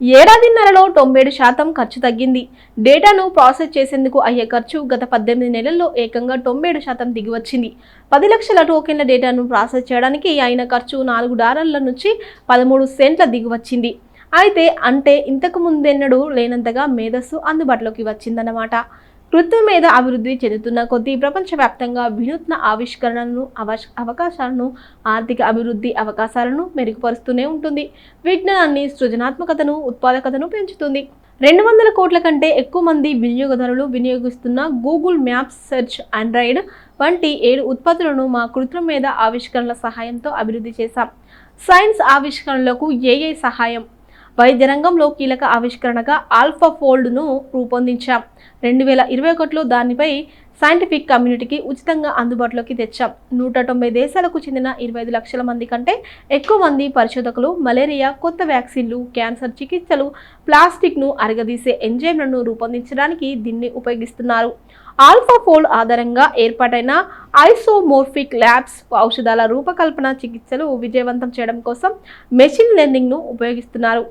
ఏడాదిన్నరలో 97% ఖర్చు తగ్గింది. డేటాను ప్రాసెస్ చేసేందుకు అయ్యే ఖర్చు గత 18 నెలల్లో ఏకంగా 97% దిగివచ్చింది. 10 లక్షల టోకెన్ల డేటాను ప్రాసెస్ చేయడానికి అయిన ఖర్చు $4 నుంచి 13 సెంట్ల దిగివచ్చింది. అయితే ఇంతకు ముందెన్నడూ లేనంతగా మేధస్సు అందుబాటులోకి వచ్చిందన్నమాట. కృత్రిమ మేధ అభివృద్ధి చెందుతున్న కొద్దీ ప్రపంచవ్యాప్తంగా వినూత్న ఆవిష్కరణలను, అవకాశాలను, ఆర్థిక అభివృద్ధి అవకాశాలను మెరుగుపరుస్తూనే ఉంటుంది. విజ్ఞానాన్ని, సృజనాత్మకతను, ఉత్పాదకతను పెంచుతుంది. 200 కోట్ల కంటే ఎక్కువ మంది వినియోగదారులు వినియోగిస్తున్న గూగుల్ మ్యాప్స్, సెర్చ్, ఆండ్రాయిడ్ వంటి 7 ఉత్పత్తులను మా కృత్రిమ మేధ ఆవిష్కరణల సహాయంతో అభివృద్ధి చేశాం. సైన్స్ ఆవిష్కరణలకు ఏఐ సహాయం. వైద్య రంగంలో కీలక ఆవిష్కరణగా ఆల్ఫాఫోల్డ్ను రూపొందించాం. 2021లో దానిపై సైంటిఫిక్ కమ్యూనిటీకి ఉచితంగా అందుబాటులోకి తెచ్చాం. 190 దేశాలకు చెందిన 25 లక్షల మంది కంటే ఎక్కువ మంది పరిశోధకులు మలేరియా, కొత్త వ్యాక్సిన్లు, క్యాన్సర్ చికిత్సలు, ప్లాస్టిక్ను అరగదీసే ఎంజైమ్లను రూపొందించడానికి దీన్ని ఉపయోగిస్తున్నారు. ఆల్ఫాఫోల్డ్ ఆధారంగా ఏర్పాటైన ఐసోమోర్ఫిక్ ల్యాబ్స్ ఔషధాల రూపకల్పన, చికిత్సలు విజయవంతం చేయడం కోసం మెషిన్ లెర్నింగ్ను ఉపయోగిస్తున్నారు.